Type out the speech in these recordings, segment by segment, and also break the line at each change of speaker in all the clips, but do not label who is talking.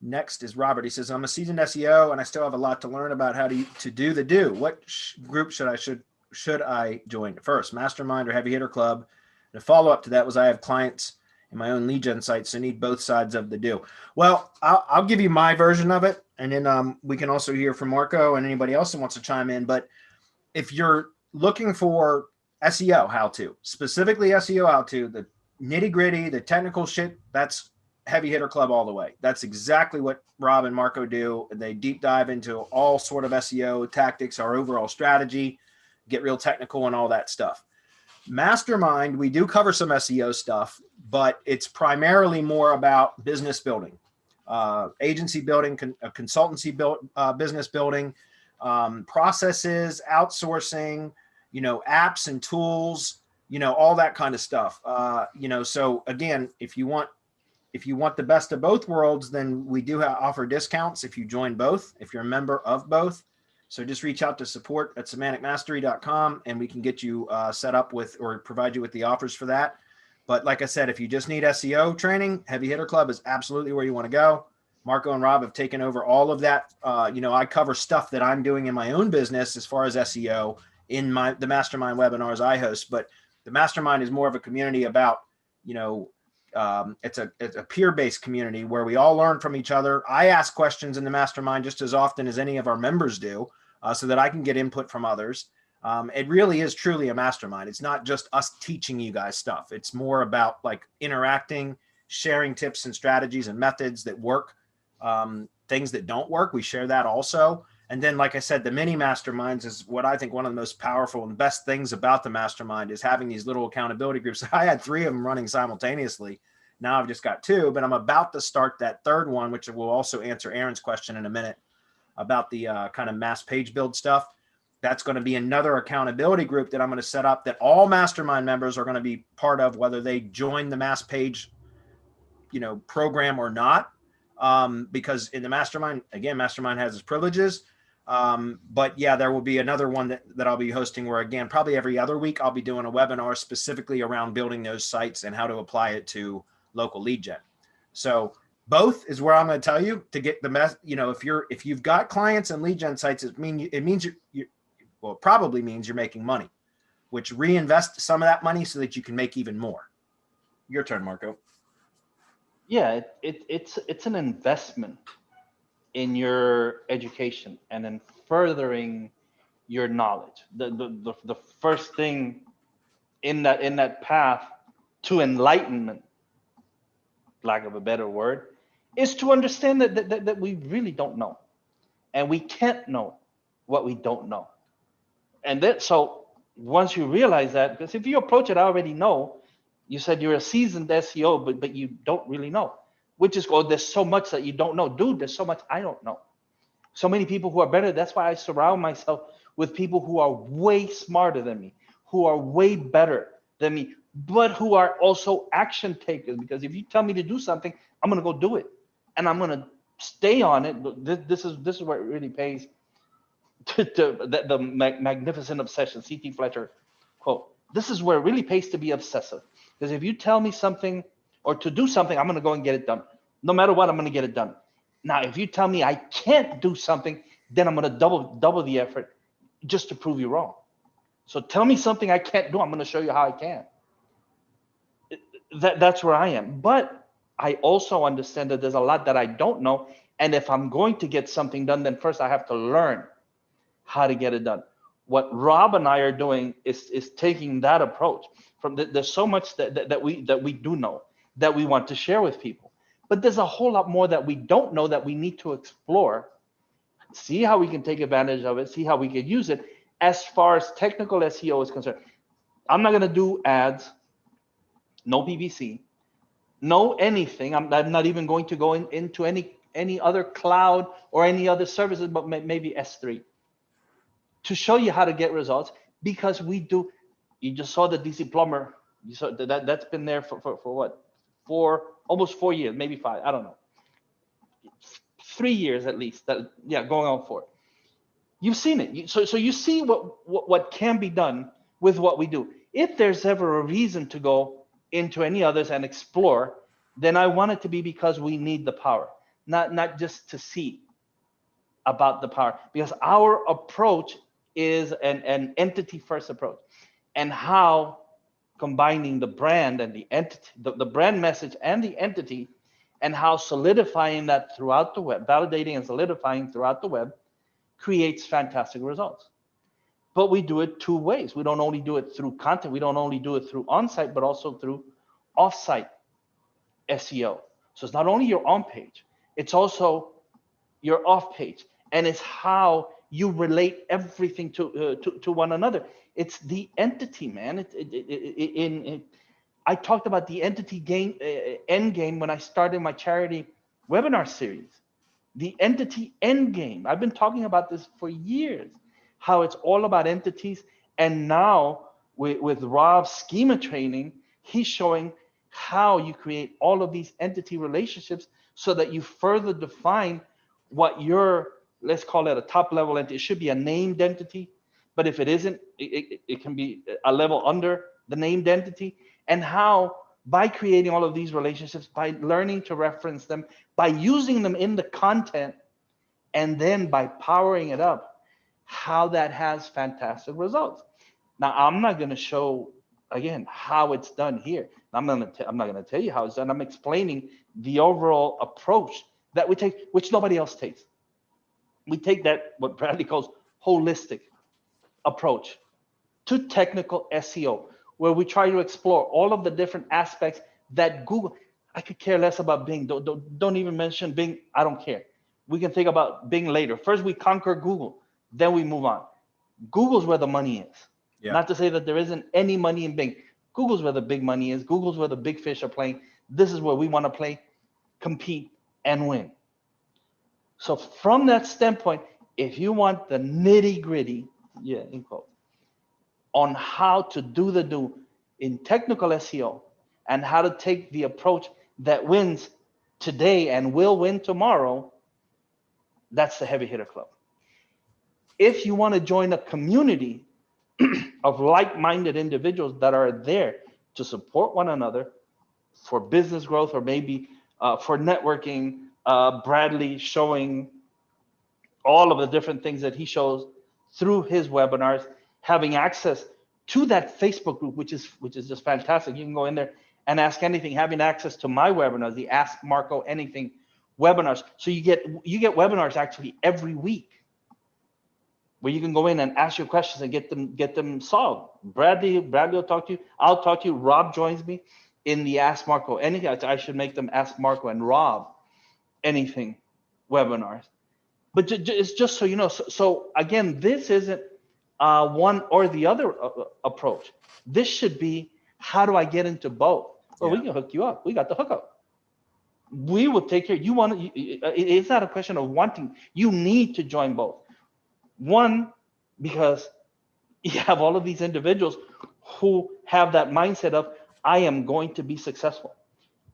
Next is Robert. He says, I'm a seasoned SEO and I still have a lot to learn about how to do the do. What group should I join first, Mastermind or Heavy Hitter Club? The follow up to that was I have clients in my own lead gen sites, so need both sides of the do. Well, I'll give you my version of it, and then we can also hear from Marco and anybody else that wants to chime in. But if you're looking for SEO how to, specifically SEO how to, the nitty gritty, the technical shit, that's Heavy Hitter Club all the way. That's exactly what Rob and Marco do. They deep dive into all sort of SEO tactics, our overall strategy, get real technical and all that stuff. Mastermind, we do cover some SEO stuff, but it's primarily more about business building, agency building, consultancy business building, processes, outsourcing, apps and tools, all that kind of stuff. So again, if you want the best of both worlds, then we do offer discounts if you join both, if you're a member of both. So just reach out to support@semanticmastery.com and we can get you set up with or provide you with the offers for that. But like I said, if you just need SEO training, Heavy Hitter Club is absolutely where you want to go. Marco and Rob have taken over all of that. I cover stuff that I'm doing in my own business as far as SEO in the Mastermind webinars I host. But the Mastermind is more of a community about, it's a peer-based community where we all learn from each other. I ask questions in the Mastermind just as often as any of our members do, so that I can get input from others. It really is truly a mastermind. It's not just us teaching you guys stuff. It's more about like interacting, sharing tips and strategies and methods that work, things that don't work. We share that also. And then, like I said, the mini masterminds is what I think one of the most powerful and best things about the mastermind is having these little accountability groups. I had 3 of them running simultaneously. Now I've just got 2, but I'm about to start that 3rd one, which will also answer Aaron's question in a minute about the kind of mass page build stuff. That's going to be another accountability group that I'm going to set up that all mastermind members are going to be part of, whether they join the mass page, program or not. Because in the mastermind, again, mastermind has its privileges. But yeah, there will be another one that I'll be hosting where, again, probably every other week, I'll be doing a webinar specifically around building those sites and how to apply it to local lead gen. So both is where I'm going to tell you to get the mess. If you've got clients and lead gen sites, it means it probably means you're making money, which reinvest some of that money so that you can make even more. Your turn, Marco.
Yeah, it's an investment in your education and in furthering your knowledge. The first thing in that path to enlightenment, lack of a better word, is to understand that we really don't know, and we can't know what we don't know. And so once you realize that, because if you approach it, I already know. You said you're a seasoned SEO, but you don't really know, which is, there's so much that you don't know. Dude, there's so much I don't know. So many people who are better. That's why I surround myself with people who are way smarter than me, who are way better than me, but who are also action takers. Because if you tell me to do something, I'm going to go do it. And I'm going to stay on it. This is where it really pays. The magnificent obsession, C.T. Fletcher quote. This is where it really pays to be obsessive. Because if you tell me something or to do something, I'm going to go and get it done. No matter what, I'm going to get it done. Now, if you tell me I can't do something, then I'm going to double the effort just to prove you wrong. So tell me something I can't do. I'm going to show you how I can. That's where I am. But I also understand that there's a lot that I don't know. And if I'm going to get something done, then first I have to learn how to get it done. What Rob and I are doing is taking that approach. There's so much that we do know that we want to share with people, but there's a whole lot more that we don't know that we need to explore, see how we can take advantage of it, see how we can use it as far as technical SEO is concerned. I'm not going to do ads, no PPC, no anything. I'm not even going to go into any other cloud or any other services, but maybe S3. To show you how to get results, because we do. You just saw the DC plumber. You saw that's been there for what? Almost 4 years, maybe 5. I don't know. 3 years at least. Going on 4. You've seen it. So you see what can be done with what we do. If there's ever a reason to go into any others and explore, then I want it to be because we need the power. not just to see about the power, because our approach is an entity first approach, and how combining the brand and the entity, the brand message and the entity, and how solidifying that throughout the web, validating and solidifying throughout the web, creates fantastic results. But we do it two ways. We don't only do it through content. We don't only do it through on-site, but also through off-site SEO. So it's not only your on page, it's also your off page, and it's how you relate everything to one another. It's the entity, man. I talked about the entity game end game when I started my charity webinar series. The entity end game. I've been talking about this for years, how it's all about entities. And now with Rob's schema training, he's showing how you create all of these entity relationships so that you further define what your, let's call it a top level entity. It should be a named entity, but if it isn't, it can be a level under the named entity. And how by creating all of these relationships, by learning to reference them, by using them in the content, and then by powering it up, how that has fantastic results. Now, I'm not going to show, again, how it's done here. I'm not going to tell you how it's done. I'm explaining the overall approach that we take, which nobody else takes. We take that, what Bradley calls holistic approach to technical SEO, where we try to explore all of the different aspects that Google, I could care less about Bing. Don't even mention Bing. I don't care. We can think about Bing later. First, we conquer Google, then we move on. Google's where the money is. Yeah. Not to say that there isn't any money in Bing. Google's where the big money is. Google's where the big fish are playing. This is where we want to play, compete, and win. So from that standpoint, if you want the nitty gritty, yeah, in quote, on how to do the do in technical SEO and how to take the approach that wins today and will win tomorrow, that's the Heavy Hitter Club. If you want to join a community of like-minded individuals that are there to support one another for business growth, or maybe for networking, Bradley showing all of the different things that he shows through his webinars, having access to that Facebook group, which is just fantastic. You can go in there and ask anything, having access to my webinars, the Ask Marco Anything webinars. So you get webinars actually every week, where you can go in and ask your questions and get them solved. Bradley will talk to you. I'll talk to you. Rob joins me in the Ask Marco Anything. I should make them Ask Marco and Rob Anything webinars. But it's just so you know. So again, this isn't one or the other approach. This should be, how do I get into both? Well, we can hook you up. We got the hookup. We will take care. You want to? It's not a question of wanting. You need to join both. One, because you have all of these individuals who have that mindset of, I am going to be successful.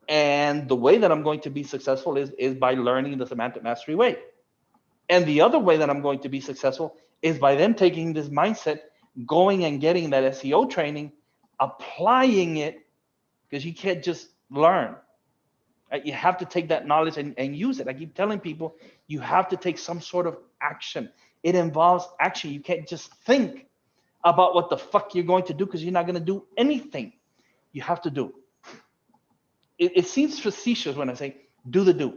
And the way that I'm going to be successful is by learning the Semantic Mastery way. And the other way that I'm going to be successful is by them taking this mindset, going and getting that SEO training, applying it, because you can't just learn. You have to take that knowledge and use it. I keep telling people, you have to take some sort of action. It involves action. You can't just think about what the fuck you're going to do, because you're not going to do anything. You have to do. It seems facetious when I say do the do.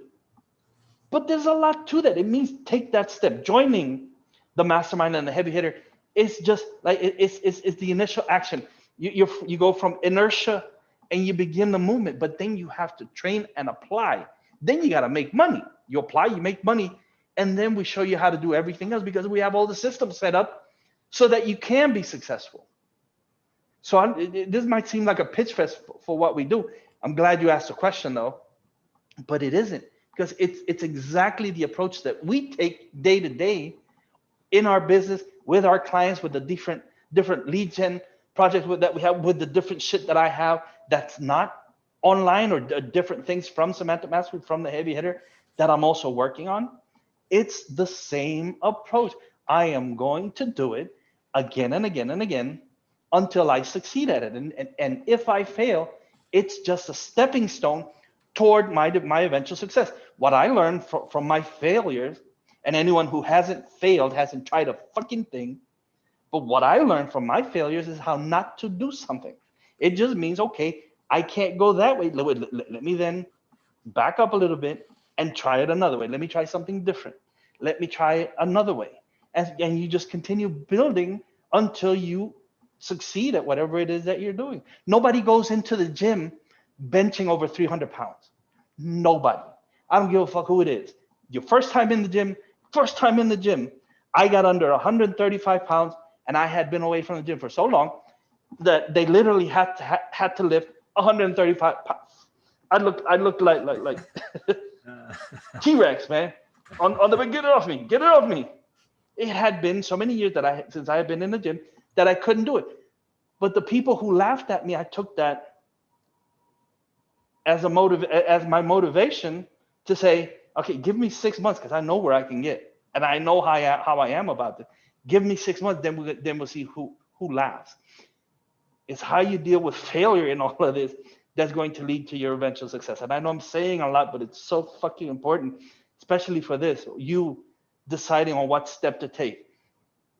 But there's a lot to that. It means take that step. Joining the mastermind and the heavy hitter is just like it's the initial action. You go from inertia and you begin the movement, but then you have to train and apply. Then you got to make money. You apply, you make money, and then we show you how to do everything else, because we have all the systems set up so that you can be successful. So this might seem like a pitch fest for what we do. I'm glad you asked the question though, but it isn't, because it's exactly the approach that we take day to day in our business with our clients, with the different lead gen projects that we have, with the different shit that I have that's not online, or different things from Semantic Mastery, from the heavy hitter that I'm also working on. It's the same approach. I am going to do it again and again and again until I succeed at it. And if I fail, it's just a stepping stone toward my eventual success. what I learned from my failures, and anyone who hasn't failed hasn't tried a fucking thing. But what I learned from my failures is how not to do something. It just means, okay, I can't go that way. Let me then back up a little bit and try it another way. Let me try something different. Let me try it another way. And you just continue building until you succeed at whatever it is that you're doing. Nobody goes into the gym benching over 300 pounds. Nobody. I don't give a fuck who it is. Your first time in the gym, I got under 135 pounds, and I had been away from the gym for so long that they literally had to lift 135 pounds. I looked like T-Rex, man. On the way, get it off me. It had been so many years since I had been in the gym that I couldn't do it. But the people who laughed at me, I took that as my motivation to say, okay, give me 6 months because I know where I can get, and I know how I am about this. Give me 6 months, then we'll see who laughs. It's how you deal with failure in all of this that's going to lead to your eventual success. And I know I'm saying a lot, but it's so fucking important, especially for this, you deciding on what step to take.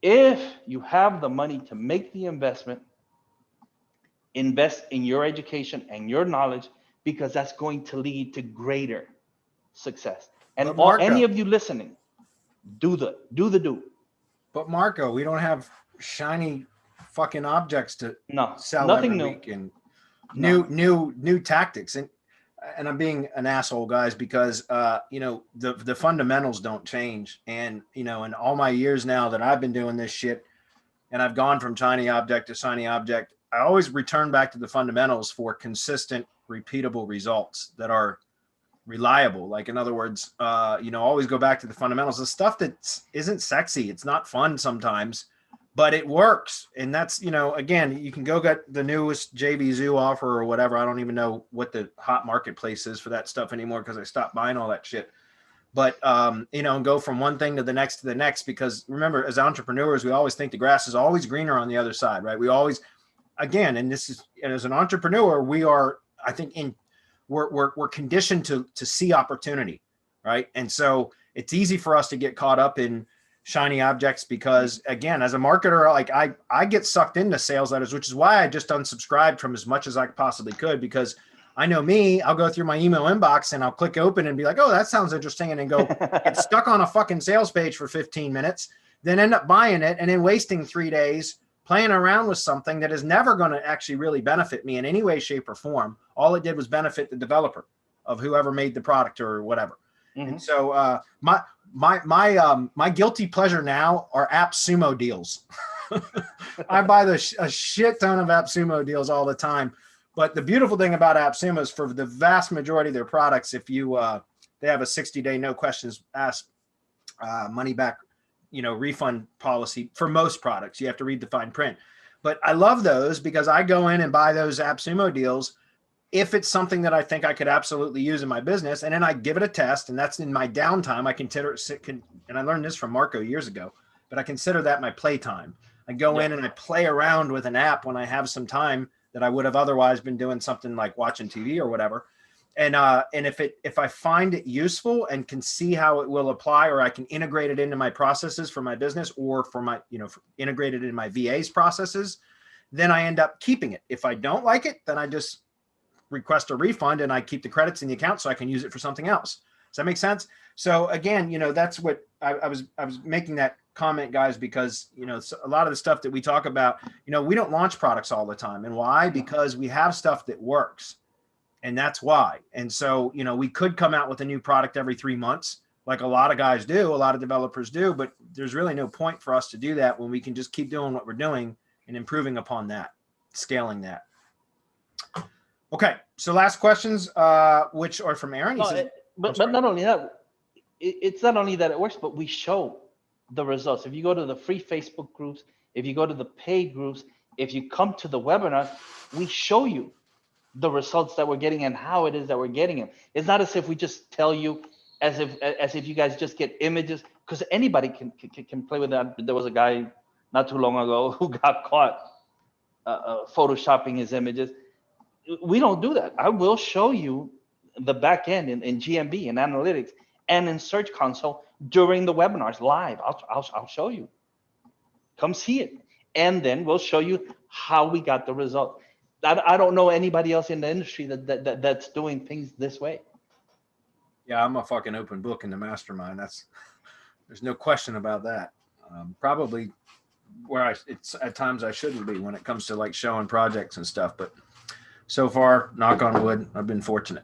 If you have the money to make the investment, invest in your education and your knowledge, because that's going to lead to greater success. And any of you listening, do the do.
But Marco, we don't have shiny fucking objects to sell every week and new tactics. And I'm being an asshole, guys, because the fundamentals don't change. And in all my years now that I've been doing this shit, and I've gone from shiny object to shiny object, I always return back to the fundamentals for consistent, repeatable results that are reliable. Like, in other words, always go back to the fundamentals. The stuff that isn't sexy, it's not fun sometimes, but it works. And that's, again, you can go get the newest JB Zoo offer or whatever. I don't even know what the hot marketplace is for that stuff anymore because I stopped buying all that shit. But, and go from one thing to the next, because remember, as entrepreneurs, we always think the grass is always greener on the other side, right? We always, again, and as an entrepreneur, we are, I think, we're conditioned to see opportunity, right? And so it's easy for us to get caught up in shiny objects because, again, as a marketer, like I get sucked into sales letters, which is why I just unsubscribed from as much as I possibly could, because I know me, I'll go through my email inbox and I'll click open and be like, oh, that sounds interesting. And then go get stuck on a fucking sales page for 15 minutes, then end up buying it and then wasting 3 days playing around with something that is never going to actually really benefit me in any way, shape, or form. All it did was benefit the developer of whoever made the product or whatever. Mm-hmm. And so my guilty pleasure now are AppSumo deals. I buy a shit ton of AppSumo deals all the time. But the beautiful thing about AppSumo is for the vast majority of their products, if you they have a 60-day no questions asked money back refund policy for most products. You have to read the fine print. But I love those because I go in and buy those AppSumo deals if it's something that I think I could absolutely use in my business, and then I give it a test, and that's in my downtime. I consider it, and I learned this from Marco years ago, but I consider that my playtime. I go in and I play around with an app when I have some time that I would have otherwise been doing something like watching TV or whatever. And if I find it useful and can see how it will apply, or I can integrate it into my processes for my business, or for my, integrate it in my VA's processes, then I end up keeping it. If I don't like it, then I just request a refund and I keep the credits in the account so I can use it for something else. Does that make sense? So again, that's what I was making that comment, guys, because, a lot of the stuff that we talk about, we don't launch products all the time. And why? Because we have stuff that works. And that's why. And so, we could come out with a new product every 3 months, like a lot of guys do, a lot of developers do, but there's really no point for us to do that when we can just keep doing what we're doing and improving upon that, scaling that. Okay. So last questions, which are from Aaron.
But not only that, it's not only that it works, but we show the results. If you go to the free Facebook groups, if you go to the paid groups, if you come to the webinars, we show you the results that we're getting and how it is that we're getting them. It's not as if we just tell you as if you guys just get images, because anybody can play with that. There was a guy not too long ago who got caught photoshopping his images. We don't do that. I will show you the back end in GMB and analytics and in Search Console during the webinars live. I'll show you. Come see it. And then we'll show you how we got the result. I don't know anybody else in the industry that's doing things this way.
Yeah, I'm a fucking open book in the mastermind. There's no question about that. Probably where it's at times I shouldn't be when it comes to like showing projects and stuff, but so far, knock on wood, I've been fortunate.